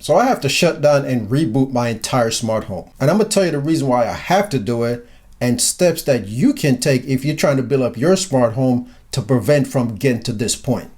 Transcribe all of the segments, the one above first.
So I have to shut down and reboot my entire smart home. And I'm gonna tell you the reason why I have to do it and steps that you can take if you're trying to build up your smart home to prevent from getting to this point.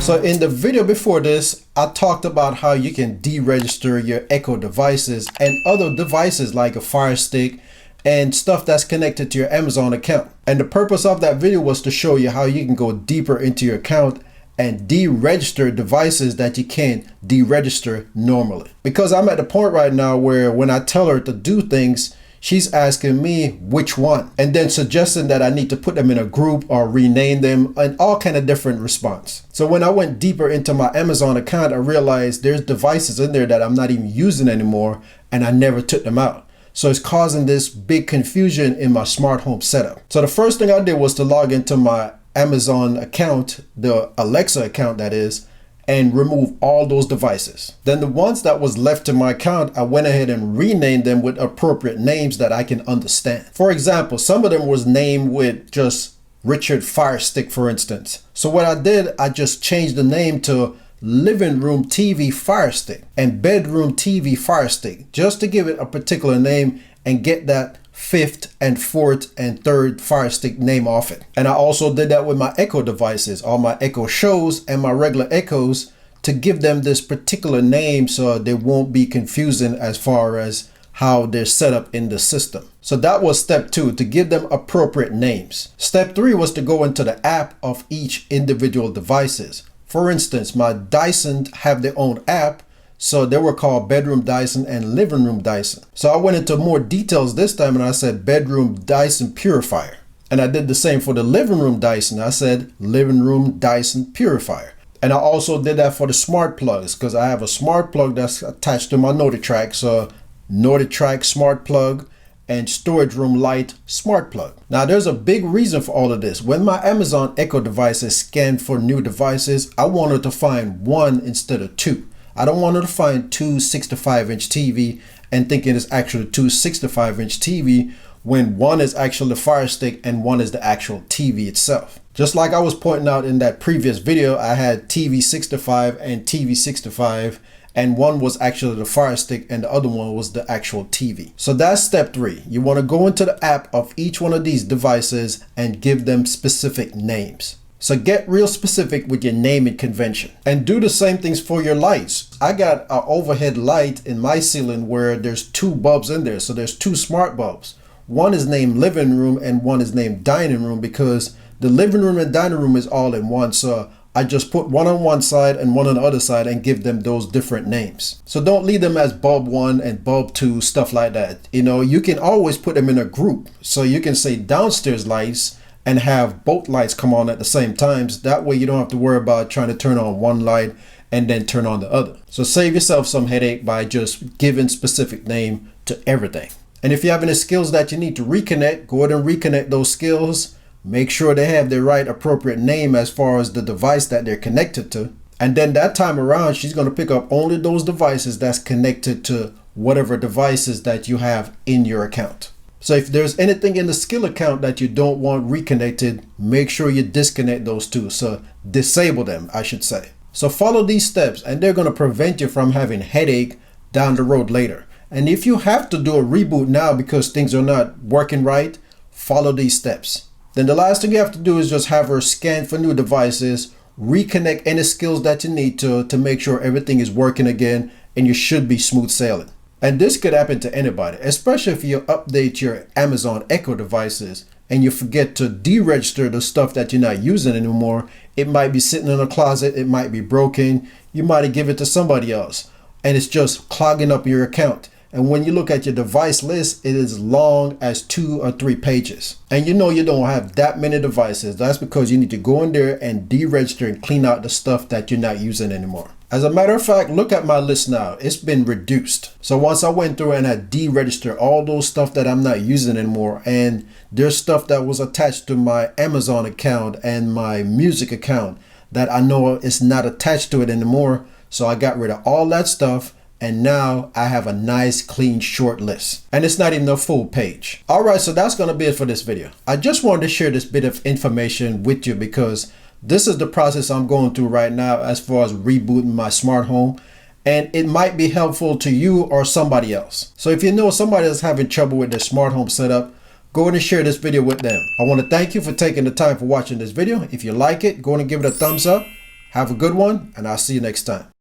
So in the video before this, I talked about how you can deregister your Echo devices and other devices like a Fire Stick and stuff that's connected to your Amazon account. And the purpose of that video was to show you how you can go deeper into your account and deregister devices that you can't deregister normally. Because I'm at the point right now where when I tell her to do things, she's asking me which one, and then suggesting that I need to put them in a group or rename them, and all kind of different response. So when I went deeper into my Amazon account, I realized there's devices in there that I'm not even using anymore, and I never took them out. So it's causing this big confusion in my smart home setup. So the first thing I did was to log into my Amazon account, the Alexa account that is, and remove all those devices. Then the ones that was left in my account, I went ahead and renamed them with appropriate names that I can understand. For example, some of them was named with just Richard Fire Stick, for instance. So what I did, I just changed the name to Living Room TV Fire Stick and Bedroom TV Fire Stick, just to give it a particular name and get that fifth and fourth and third Fire Stick name off it. And I also did that with my Echo devices, all my Echo Shows and my regular Echoes, to give them this particular name so they won't be confusing as far as how they're set up in the system. So that was step 2, to give them appropriate names. Step 3 was to go into the app of each individual devices. For instance, my Dyson have their own app, so they were called Bedroom Dyson and Living Room Dyson. So I went into more details this time and I said Bedroom Dyson Purifier. And I did the same for the Living Room Dyson. I said Living Room Dyson Purifier. And I also did that for the smart plugs, because I have a smart plug that's attached to my NordiTrack. So NordiTrack smart plug and Storage Room Light smart plug. Now there's a big reason for all of this. When my Amazon Echo devices scan for new devices, I wanted to find 1 instead of 2. I don't want her to find 2 65-inch TV and thinking it's actually 2 65-inch TV when 1 is actually the Fire Stick and 1 is the actual TV itself. Just like I was pointing out in that previous video, I had TV 65 and TV 65, and 1 was actually the Fire Stick and the other one was the actual TV. So that's step 3. You want to go into the app of each one of these devices and give them specific names. So get real specific with your naming convention, and do the same things for your lights. I got an overhead light in my ceiling where there's 2 bulbs in there. So there's 2 smart bulbs. 1 is named living room and 1 is named dining room, because the living room and dining room is all in one. So I just put 1 on one side and 1 on the other side and give them those different names. So don't leave them as bulb 1 and bulb 2, stuff like that. You know, you can always put them in a group. So you can say downstairs lights and have both lights come on at the same times. That way you don't have to worry about trying to turn on one light and then turn on the other. So save yourself some headache by just giving specific name to everything. And if you have any skills that you need to reconnect, go ahead and reconnect those skills. Make sure they have the right appropriate name as far as the device that they're connected to. And then that time around, she's going to pick up only those devices that's connected to whatever devices that you have in your account. So if there's anything in the skill account that you don't want reconnected, make sure you disconnect those 2. So disable them, I should say. So follow these steps and they're going to prevent you from having headache down the road later. And if you have to do a reboot now because things are not working right, follow these steps. Then the last thing you have to do is just have her scan for new devices, reconnect any skills that you need to make sure everything is working again, and you should be smooth sailing. And this could happen to anybody, especially if you update your Amazon Echo devices and you forget to deregister the stuff that you're not using anymore. It might be sitting in a closet, it might be broken, you might have given it to somebody else, and it's just clogging up your account. And when you look at your device list, it is long as 2 or 3 pages. And you know you don't have that many devices. That's because you need to go in there and deregister and clean out the stuff that you're not using anymore. As a matter of fact, look at my list now. It's been reduced. So once I went through and I deregistered all those stuff that I'm not using anymore, and there's stuff that was attached to my Amazon account and my music account that I know is not attached to it anymore. So I got rid of all that stuff. And now I have a nice clean short list, and it's not even a full page. All right, so that's going to be it for this video. I just wanted to share this bit of information with you because This is the process I'm going through right now as far as rebooting my smart home, and it might be helpful to you or somebody else. So if you know somebody that's having trouble with their smart home setup, go ahead and share this video with them. I want to thank you for taking the time for watching this video. If you like it, go ahead and give it a thumbs up. Have a good one, and I'll see you next time.